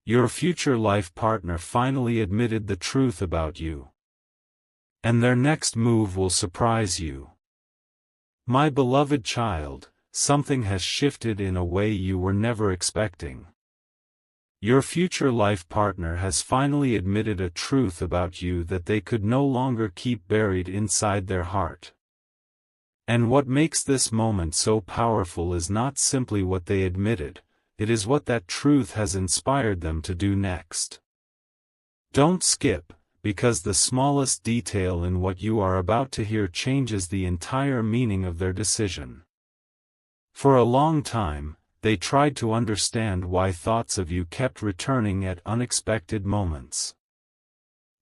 Your future life partner finally admitted the truth about you. And their next move will surprise you. My beloved child, something has shifted in a way you were never expecting. Your future life partner has finally admitted a truth about you that they could no longer keep buried inside their heart. And what makes this moment so powerful is not simply what they admitted, it is what that truth has inspired them to do next. Don't skip, because the smallest detail in what you are about to hear changes the entire meaning of their decision. For a long time, they tried to understand why thoughts of you kept returning at unexpected moments.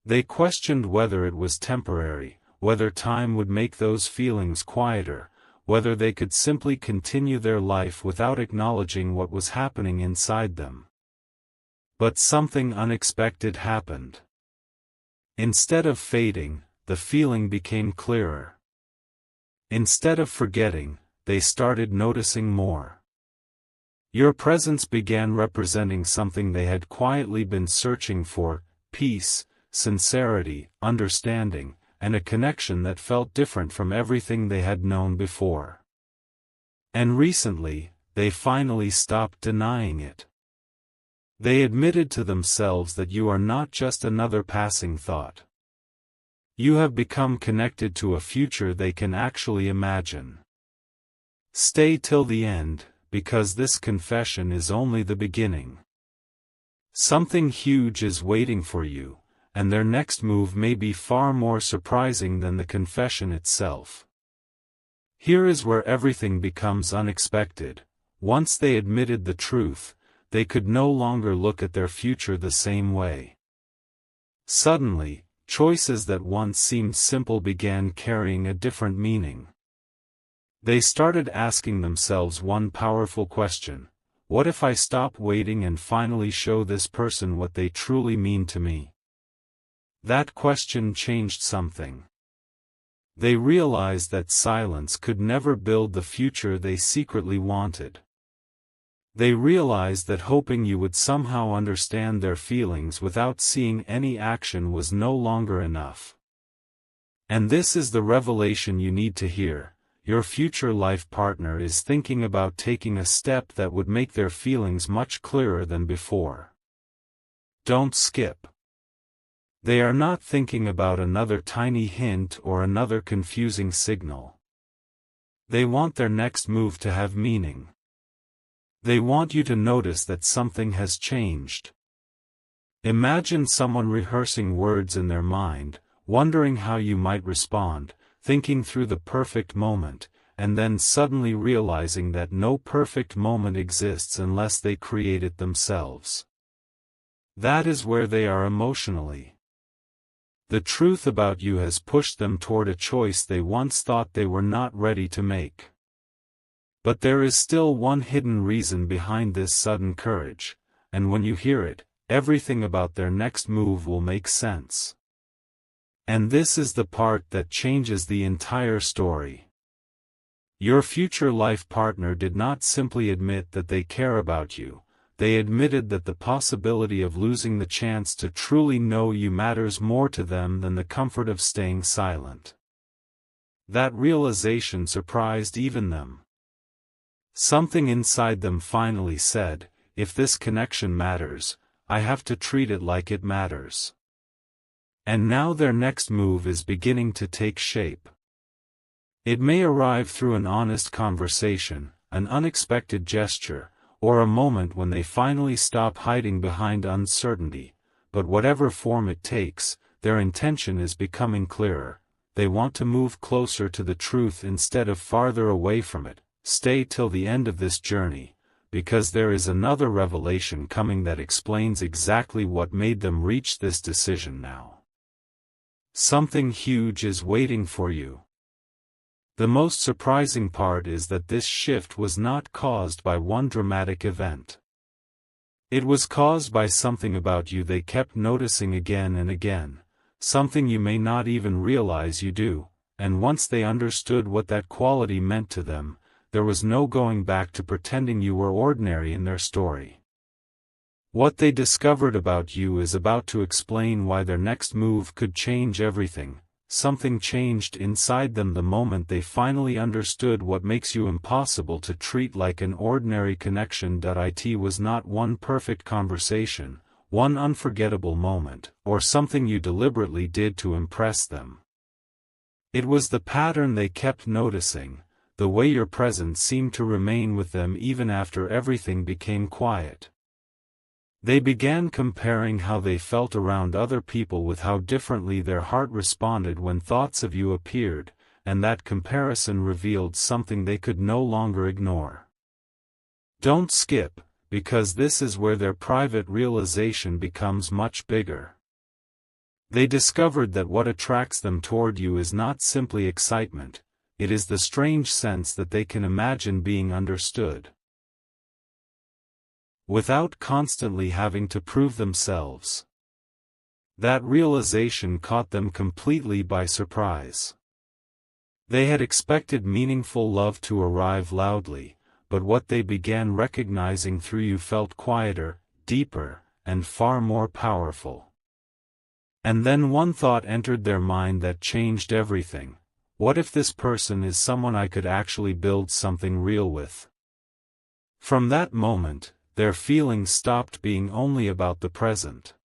They questioned whether it was temporary, whether time would make those feelings quieter, whether they could simply continue their life without acknowledging what was happening inside them. But something unexpected happened. Instead of fading, the feeling became clearer. Instead of forgetting, they started noticing more. Your presence began representing something they had quietly been searching for: peace, sincerity, understanding, and a connection that felt different from everything they had known before. And recently, they finally stopped denying it. They admitted to themselves that you are not just another passing thought. You have become connected to a future they can actually imagine. Stay till the end, because this confession is only the beginning. Something huge is waiting for you, and their next move may be far more surprising than the confession itself. Here is where everything becomes unexpected. Once they admitted the truth, they could no longer look at their future the same way. Suddenly, choices that once seemed simple began carrying a different meaning. They started asking themselves one powerful question: what if I stop waiting and finally show this person what they truly mean to me? That question changed something. They realized that silence could never build the future they secretly wanted. They realized that hoping you would somehow understand their feelings without seeing any action was no longer enough. And this is the revelation you need to hear: your future life partner is thinking about taking a step that would make their feelings much clearer than before. Don't skip. They are not thinking about another tiny hint or another confusing signal. They want their next move to have meaning. They want you to notice that something has changed. Imagine someone rehearsing words in their mind, wondering how you might respond, thinking through the perfect moment, and then suddenly realizing that no perfect moment exists unless they create it themselves. That is where they are emotionally. The truth about you has pushed them toward a choice they once thought they were not ready to make. But there is still one hidden reason behind this sudden courage, and when you hear it, everything about their next move will make sense. And this is the part that changes the entire story. Your future life partner did not simply admit that they care about you, they admitted that the possibility of losing the chance to truly know you matters more to them than the comfort of staying silent. That realization surprised even them. Something inside them finally said, if this connection matters, I have to treat it like it matters. And now their next move is beginning to take shape. It may arrive through an honest conversation, an unexpected gesture, or a moment when they finally stop hiding behind uncertainty, but whatever form it takes, their intention is becoming clearer. They want to move closer to the truth instead of farther away from it. Stay till the end of this journey, because there is another revelation coming that explains exactly what made them reach this decision now. Something huge is waiting for you. The most surprising part is that this shift was not caused by one dramatic event. It was caused by something about you they kept noticing again and again, something you may not even realize you do, and once they understood what that quality meant to them, there was no going back to pretending you were ordinary in their story. What they discovered about you is about to explain why their next move could change everything. Something changed inside them the moment they finally understood what makes you impossible to treat like an ordinary connection. It was not one perfect conversation, one unforgettable moment, or something you deliberately did to impress them. It was the pattern they kept noticing, the way your presence seemed to remain with them even after everything became quiet. They began comparing how they felt around other people with how differently their heart responded when thoughts of you appeared, and that comparison revealed something they could no longer ignore. Don't skip, because this is where their private realization becomes much bigger. They discovered that what attracts them toward you is not simply excitement, it is the strange sense that they can imagine being understood, without constantly having to prove themselves. That realization caught them completely by surprise. They had expected meaningful love to arrive loudly, but what they began recognizing through you felt quieter, deeper, and far more powerful. And then one thought entered their mind that changed everything. What if this person is someone I could actually build something real with? From that moment, their feelings stopped being only about the present.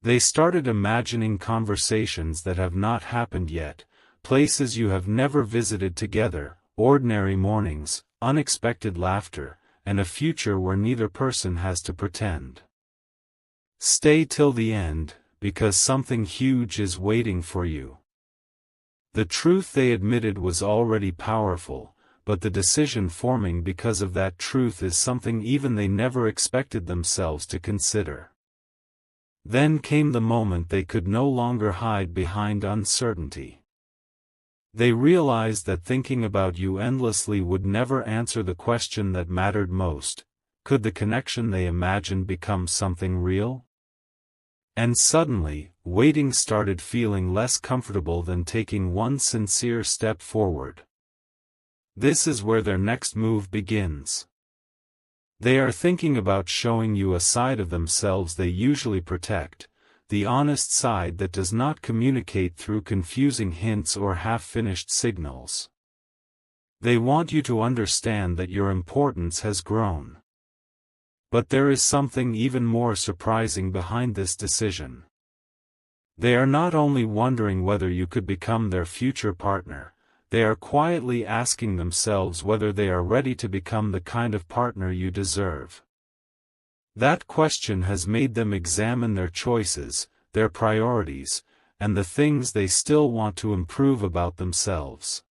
They started imagining conversations that have not happened yet, places you have never visited together, ordinary mornings, unexpected laughter, and a future where neither person has to pretend. Stay till the end, because something huge is waiting for you. The truth they admitted was already powerful, but the decision forming because of that truth is something even they never expected themselves to consider. Then came the moment they could no longer hide behind uncertainty. They realized that thinking about you endlessly would never answer the question that mattered most: could the connection they imagined become something real? And suddenly, waiting started feeling less comfortable than taking one sincere step forward. This is where their next move begins. They are thinking about showing you a side of themselves they usually protect, the honest side that does not communicate through confusing hints or half-finished signals. They want you to understand that your importance has grown. But there is something even more surprising behind this decision. They are not only wondering whether you could become their future partner, they are quietly asking themselves whether they are ready to become the kind of partner you deserve. That question has made them examine their choices, their priorities, and the things they still want to improve about themselves.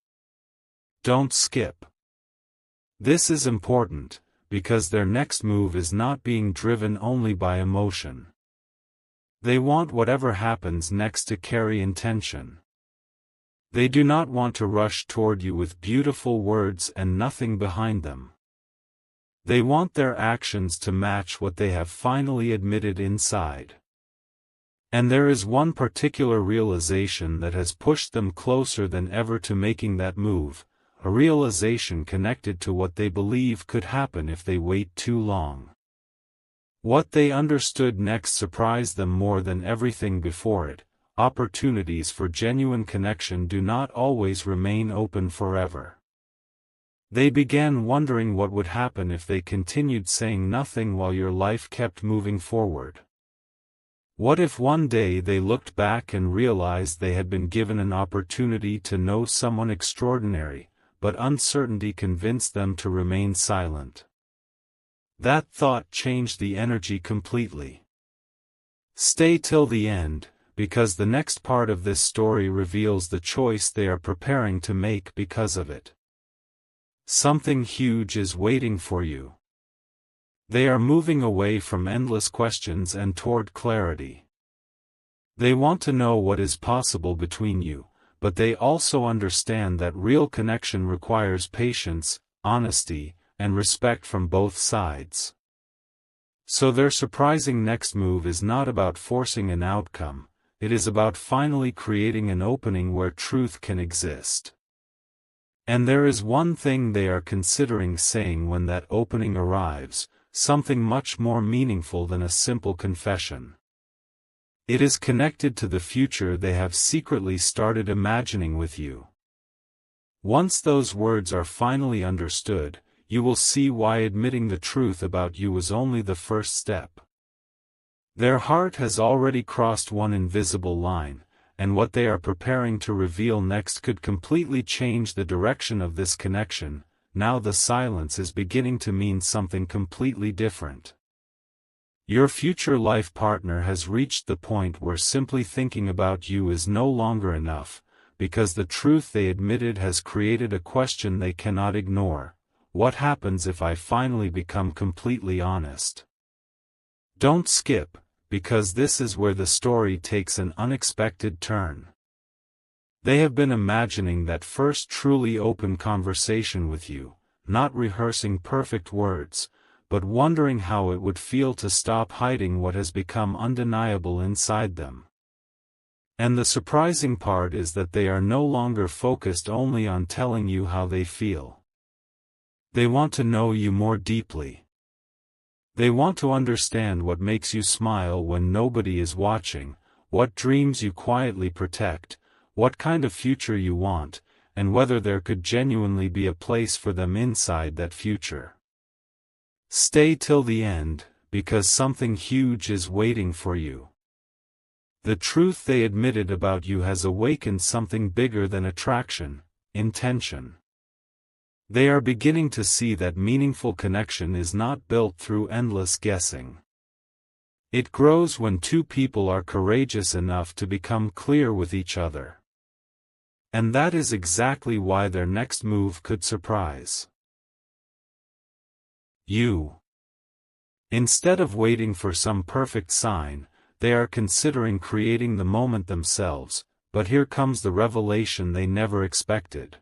Don't skip. This is important, because their next move is not being driven only by emotion. They want whatever happens next to carry intention. They do not want to rush toward you with beautiful words and nothing behind them. They want their actions to match what they have finally admitted inside. And there is one particular realization that has pushed them closer than ever to making that move, a realization connected to what they believe could happen if they wait too long. What they understood next surprised them more than everything before it. Opportunities for genuine connection do not always remain open forever. They began wondering what would happen if they continued saying nothing while your life kept moving forward. What if one day they looked back and realized they had been given an opportunity to know someone extraordinary, but uncertainty convinced them to remain silent? That thought changed the energy completely. Stay till the end, because the next part of this story reveals the choice they are preparing to make because of it. Something huge is waiting for you. They are moving away from endless questions and toward clarity. They want to know what is possible between you, but they also understand that real connection requires patience, honesty, and respect from both sides. So their surprising next move is not about forcing an outcome. It is about finally creating an opening where truth can exist. And there is one thing they are considering saying when that opening arrives, something much more meaningful than a simple confession. It is connected to the future they have secretly started imagining with you. Once those words are finally understood, you will see why admitting the truth about you was only the first step. Their heart has already crossed one invisible line, and what they are preparing to reveal next could completely change the direction of this connection. Now the silence is beginning to mean something completely different. Your future life partner has reached the point where simply thinking about you is no longer enough, because the truth they admitted has created a question they cannot ignore. What happens if I finally become completely honest? Don't skip, because this is where the story takes an unexpected turn. They have been imagining that first truly open conversation with you, not rehearsing perfect words, but wondering how it would feel to stop hiding what has become undeniable inside them. And the surprising part is that they are no longer focused only on telling you how they feel. They want to know you more deeply. They want to understand what makes you smile when nobody is watching, what dreams you quietly protect, what kind of future you want, and whether there could genuinely be a place for them inside that future. Stay till the end, because something huge is waiting for you. The truth they admitted about you has awakened something bigger than attraction, intention. They are beginning to see that meaningful connection is not built through endless guessing. It grows when two people are courageous enough to become clear with each other. And that is exactly why their next move could surprise you. Instead of waiting for some perfect sign, they are considering creating the moment themselves, but here comes the revelation they never expected.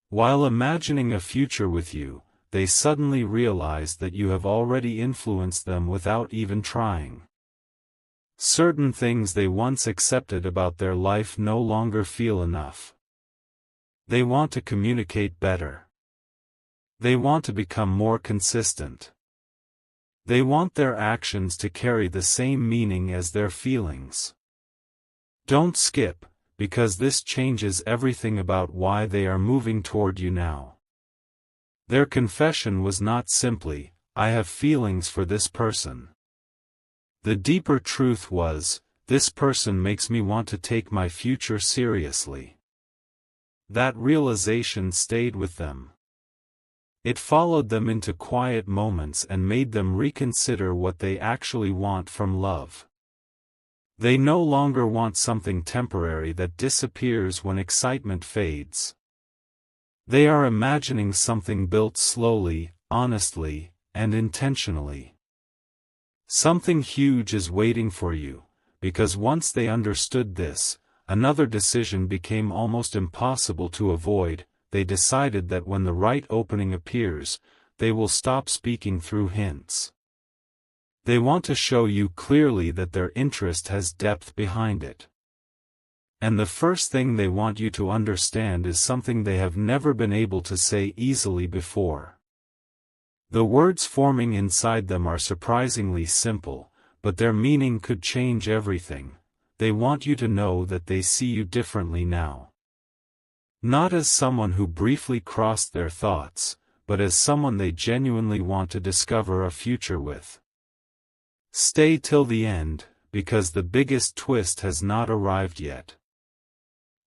While imagining a future with you, they suddenly realize that you have already influenced them without even trying. Certain things they once accepted about their life no longer feel enough. They want to communicate better. They want to become more consistent. They want their actions to carry the same meaning as their feelings. Don't skip, because this changes everything about why they are moving toward you now. Their confession was not simply, "I have feelings for this person." The deeper truth was, "This person makes me want to take my future seriously." That realization stayed with them. It followed them into quiet moments and made them reconsider what they actually want from love. They no longer want something temporary that disappears when excitement fades. They are imagining something built slowly, honestly, and intentionally. Something huge is waiting for you, because once they understood this, another decision became almost impossible to avoid. They decided that when the right opening appears, they will stop speaking through hints. They want to show you clearly that their interest has depth behind it. And the first thing they want you to understand is something they have never been able to say easily before. The words forming inside them are surprisingly simple, but their meaning could change everything. They want you to know that they see you differently now. Not as someone who briefly crossed their thoughts, but as someone they genuinely want to discover a future with. Stay till the end, because the biggest twist has not arrived yet.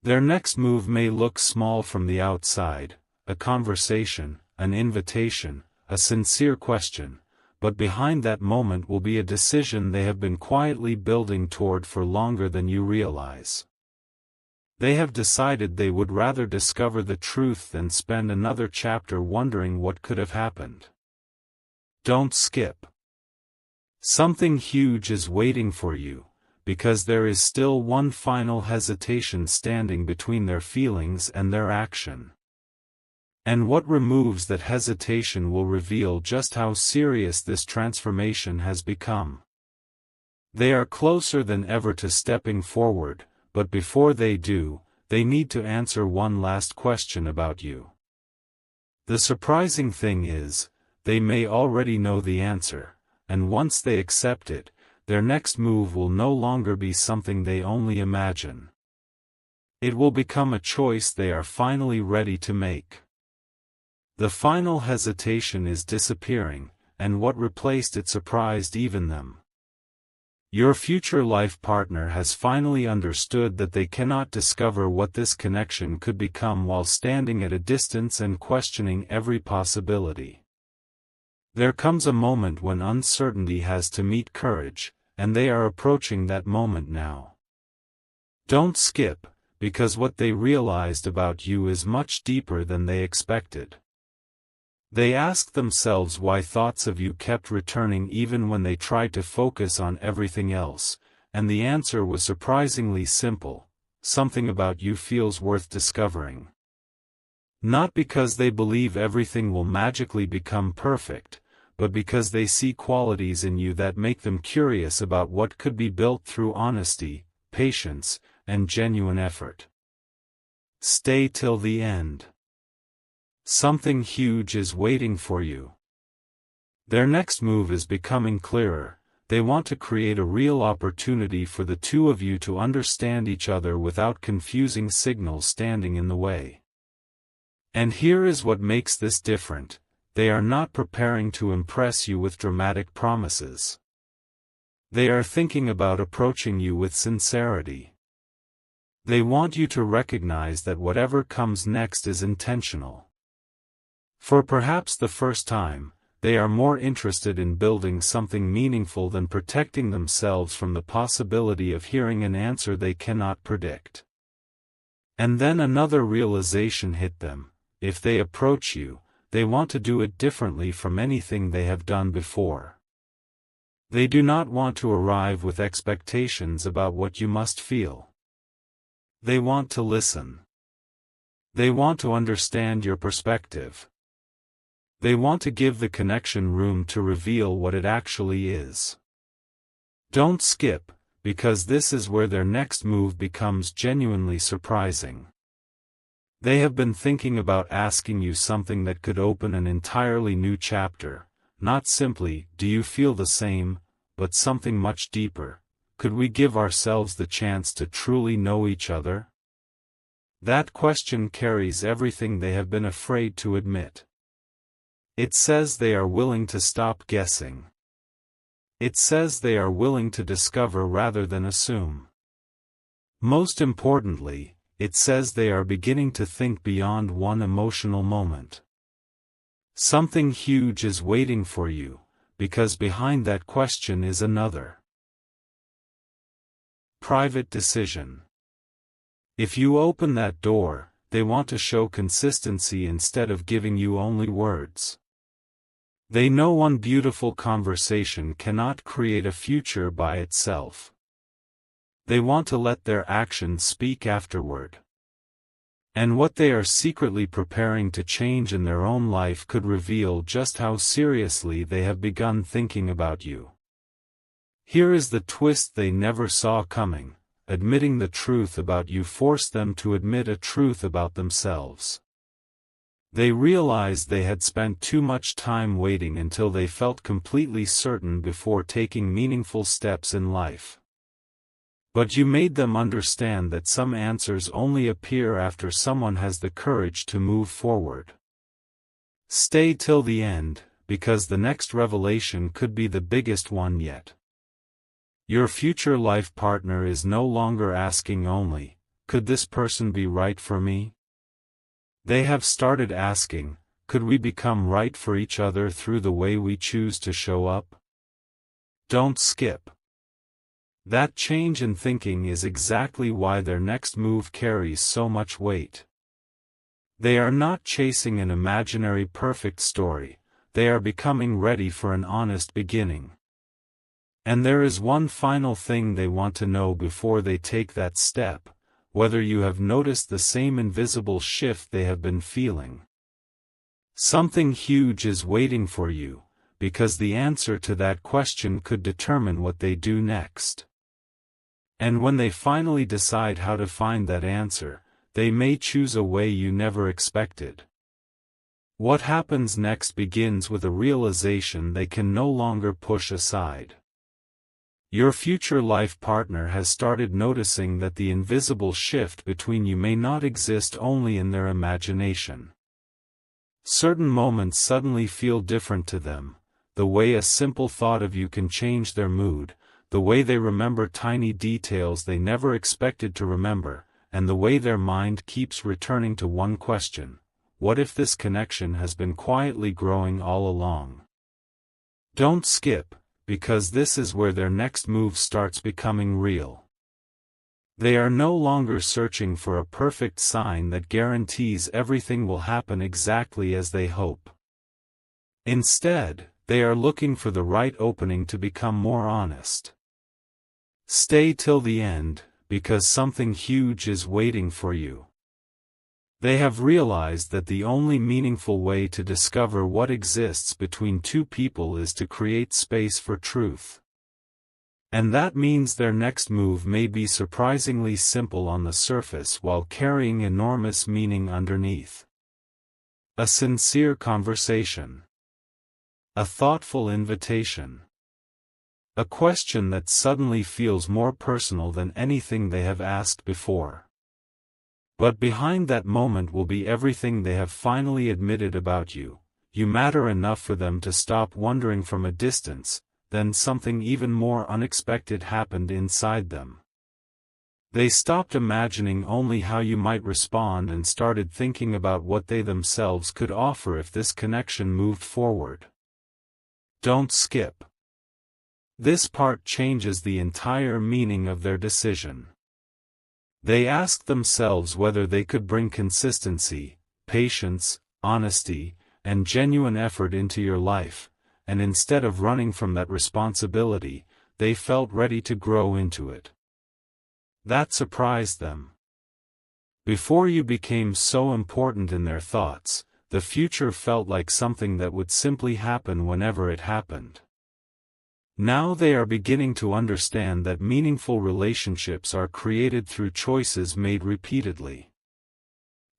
Their next move may look small from the outside, a conversation, an invitation, a sincere question, but behind that moment will be a decision they have been quietly building toward for longer than you realize. They have decided they would rather discover the truth than spend another chapter wondering what could have happened. Don't skip. Something huge is waiting for you, because there is still one final hesitation standing between their feelings and their action. And what removes that hesitation will reveal just how serious this transformation has become. They are closer than ever to stepping forward, but before they do, they need to answer one last question about you. The surprising thing is, they may already know the answer, and once they accept it, their next move will no longer be something they only imagine. It will become a choice they are finally ready to make. The final hesitation is disappearing, and what replaced it surprised even them. Your future life partner has finally understood that they cannot discover what this connection could become while standing at a distance and questioning every possibility. There comes a moment when uncertainty has to meet courage, and they are approaching that moment now. Don't skip, because what they realized about you is much deeper than they expected. They asked themselves why thoughts of you kept returning even when they tried to focus on everything else, and the answer was surprisingly simple: something about you feels worth discovering. Not because they believe everything will magically become perfect, but because they see qualities in you that make them curious about what could be built through honesty, patience, and genuine effort. Stay till the end. Something huge is waiting for you. Their next move is becoming clearer. They want to create a real opportunity for the two of you to understand each other without confusing signals standing in the way. And here is what makes this different: they are not preparing to impress you with dramatic promises. They are thinking about approaching you with sincerity. They want you to recognize that whatever comes next is intentional. For perhaps the first time, they are more interested in building something meaningful than protecting themselves from the possibility of hearing an answer they cannot predict. And then another realization hit them: if they approach you, they want to do it differently from anything they have done before. They do not want to arrive with expectations about what you must feel. They want to listen. They want to understand your perspective. They want to give the connection room to reveal what it actually is. Don't skip, because this is where their next move becomes genuinely surprising. They have been thinking about asking you something that could open an entirely new chapter, not simply, "Do you feel the same?" but something much deeper: could we give ourselves the chance to truly know each other? That question carries everything they have been afraid to admit. It says they are willing to stop guessing. It says they are willing to discover rather than assume. Most importantly, it says they are beginning to think beyond one emotional moment. Something huge is waiting for you, because behind that question is another. Private decision. If you open that door, they want to show consistency instead of giving you only words. They know one beautiful conversation cannot create a future by itself. They want to let their actions speak afterward. And what they are secretly preparing to change in their own life could reveal just how seriously they have begun thinking about you. Here is the twist they never saw coming: admitting the truth about you forced them to admit a truth about themselves. They realized they had spent too much time waiting until they felt completely certain before taking meaningful steps in life. But you made them understand that some answers only appear after someone has the courage to move forward. Stay till the end, because the next revelation could be the biggest one yet. Your future life partner is no longer asking only, "Could this person be right for me?" They have started asking, "Could we become right for each other through the way we choose to show up?" Don't skip. That change in thinking is exactly why their next move carries so much weight. They are not chasing an imaginary perfect story, they are becoming ready for an honest beginning. And there is one final thing they want to know before they take that step: whether you have noticed the same invisible shift they have been feeling. Something huge is waiting for you, because the answer to that question could determine what they do next. And when they finally decide how to find that answer, they may choose a way you never expected. What happens next begins with a realization they can no longer push aside. Your future life partner has started noticing that the invisible shift between you may not exist only in their imagination. Certain moments suddenly feel different to them, the way a simple thought of you can change their mood, the way they remember tiny details they never expected to remember, and the way their mind keeps returning to one question: what if this connection has been quietly growing all along? Don't skip, because this is where their next move starts becoming real. They are no longer searching for a perfect sign that guarantees everything will happen exactly as they hope. Instead, they are looking for the right opening to become more honest. Stay till the end, because something huge is waiting for you. They have realized that the only meaningful way to discover what exists between two people is to create space for truth. And that means their next move may be surprisingly simple on the surface while carrying enormous meaning underneath. A sincere conversation. A thoughtful invitation. A question that suddenly feels more personal than anything they have asked before. But behind that moment will be everything they have finally admitted about you. You matter enough for them to stop wondering from a distance. Then something even more unexpected happened inside them. They stopped imagining only how you might respond and started thinking about what they themselves could offer if this connection moved forward. Don't skip. This part changes the entire meaning of their decision. They asked themselves whether they could bring consistency, patience, honesty, and genuine effort into your life, and instead of running from that responsibility, they felt ready to grow into it. That surprised them. Before you became so important in their thoughts, the future felt like something that would simply happen whenever it happened. Now they are beginning to understand that meaningful relationships are created through choices made repeatedly.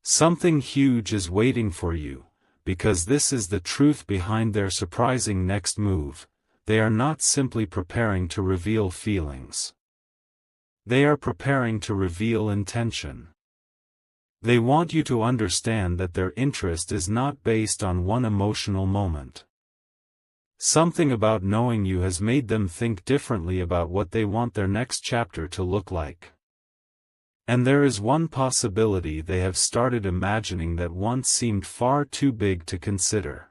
Something huge is waiting for you, because this is the truth behind their surprising next move. They are not simply preparing to reveal feelings. They are preparing to reveal intention. They want you to understand that their interest is not based on one emotional moment. Something about knowing you has made them think differently about what they want their next chapter to look like. And there is one possibility they have started imagining that once seemed far too big to consider.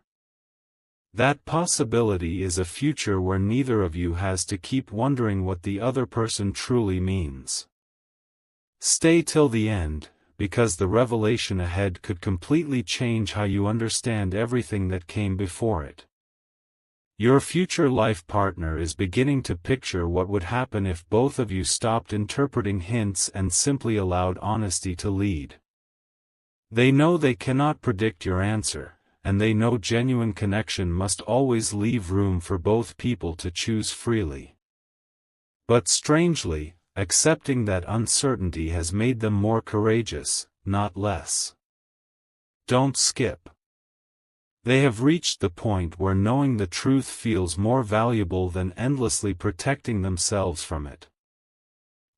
That possibility is a future where neither of you has to keep wondering what the other person truly means. Stay till the end, because the revelation ahead could completely change how you understand everything that came before it. Your future life partner is beginning to picture what would happen if both of you stopped interpreting hints and simply allowed honesty to lead. They know they cannot predict your answer, and they know genuine connection must always leave room for both people to choose freely. But strangely, accepting that uncertainty has made them more courageous, not less. Don't skip. They have reached the point where knowing the truth feels more valuable than endlessly protecting themselves from it.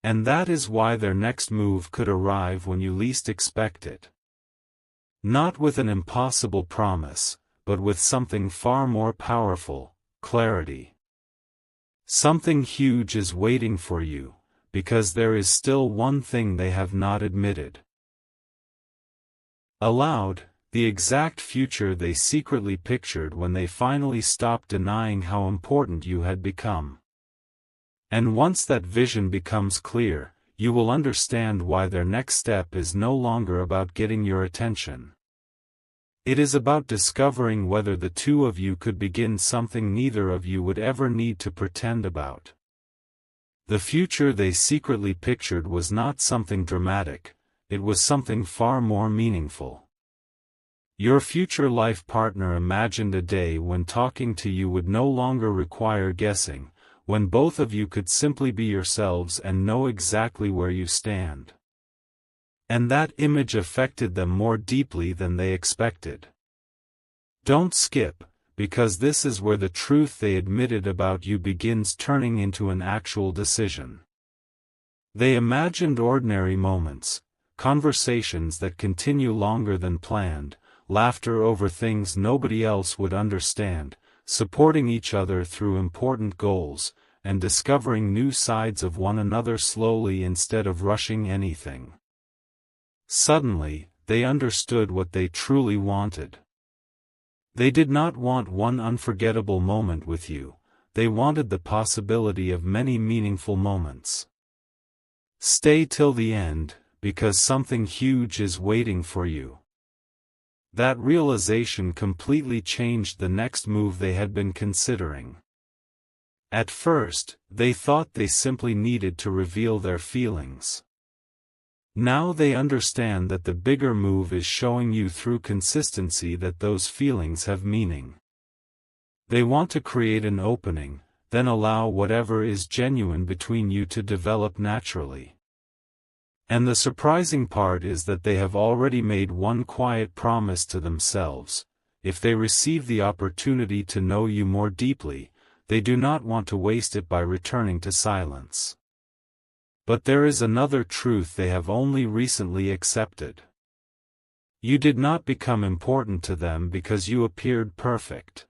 And that is why their next move could arrive when you least expect it. Not with an impossible promise, but with something far more powerful: clarity. Something huge is waiting for you, because there is still one thing they have not admitted aloud. The exact future they secretly pictured when they finally stopped denying how important you had become. And once that vision becomes clear, you will understand why their next step is no longer about getting your attention. It is about discovering whether the two of you could begin something neither of you would ever need to pretend about. The future they secretly pictured was not something dramatic, it was something far more meaningful. Your future life partner imagined a day when talking to you would no longer require guessing, when both of you could simply be yourselves and know exactly where you stand. And that image affected them more deeply than they expected. Don't skip, because this is where the truth they admitted about you begins turning into an actual decision. They imagined ordinary moments, conversations that continue longer than planned, laughter over things nobody else would understand, supporting each other through important goals, and discovering new sides of one another slowly instead of rushing anything. Suddenly, they understood what they truly wanted. They did not want one unforgettable moment with you, they wanted the possibility of many meaningful moments. Stay till the end, because something huge is waiting for you. That realization completely changed the next move they had been considering. At first, they thought they simply needed to reveal their feelings. Now they understand that the bigger move is showing you through consistency that those feelings have meaning. They want to create an opening, then allow whatever is genuine between you to develop naturally. And the surprising part is that they have already made one quiet promise to themselves: if they receive the opportunity to know you more deeply, they do not want to waste it by returning to silence. But there is another truth they have only recently accepted. You did not become important to them because you appeared perfect.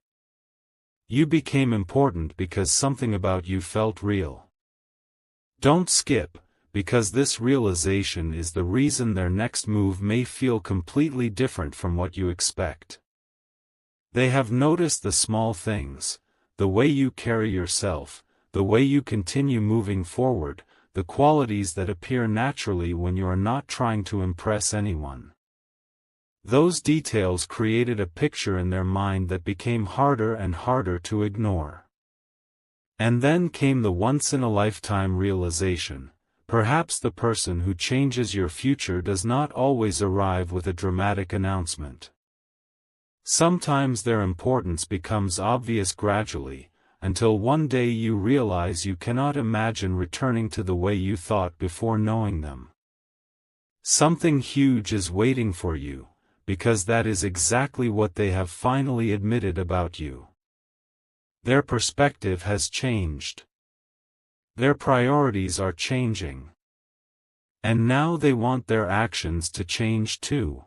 You became important because something about you felt real. Don't skip, because this realization is the reason their next move may feel completely different from what you expect. They have noticed the small things, the way you carry yourself, the way you continue moving forward, the qualities that appear naturally when you are not trying to impress anyone. Those details created a picture in their mind that became harder and harder to ignore. And then came the once-in-a-lifetime realization: perhaps the person who changes your future does not always arrive with a dramatic announcement. Sometimes their importance becomes obvious gradually, until one day you realize you cannot imagine returning to the way you thought before knowing them. Something huge is waiting for you, because that is exactly what they have finally admitted about you. Their perspective has changed. Their priorities are changing. And now they want their actions to change too.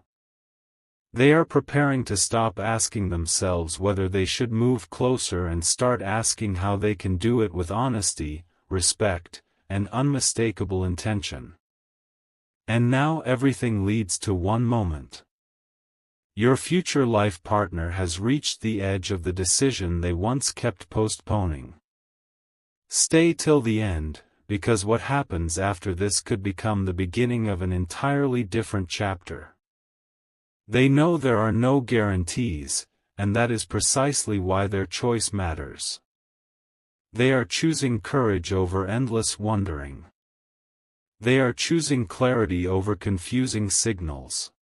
They are preparing to stop asking themselves whether they should move closer and start asking how they can do it with honesty, respect, and unmistakable intention. And now everything leads to one moment. Your future life partner has reached the edge of the decision they once kept postponing. Stay till the end, because what happens after this could become the beginning of an entirely different chapter. They know there are no guarantees, and that is precisely why their choice matters. They are choosing courage over endless wondering. They are choosing clarity over confusing signals.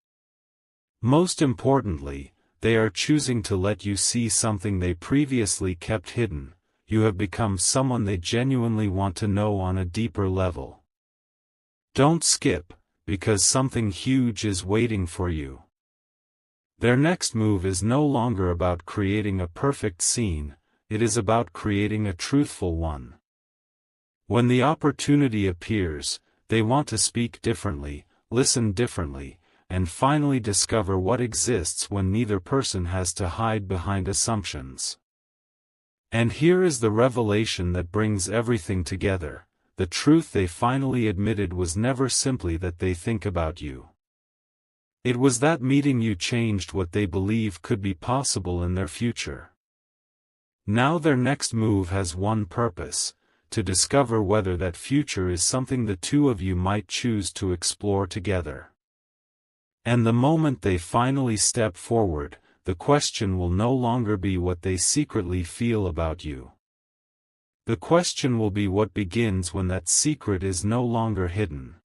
Most importantly, they are choosing to let you see something they previously kept hidden. You have become someone they genuinely want to know on a deeper level. Don't skip, because something huge is waiting for you. Their next move is no longer about creating a perfect scene, it is about creating a truthful one. When the opportunity appears, they want to speak differently, listen differently, and finally discover what exists when neither person has to hide behind assumptions. And here is the revelation that brings everything together: the truth they finally admitted was never simply that they think about you. It was that meeting you changed what they believe could be possible in their future. Now their next move has one purpose: to discover whether that future is something the two of you might choose to explore together. And the moment they finally step forward, the question will no longer be what they secretly feel about you. The question will be what begins when that secret is no longer hidden.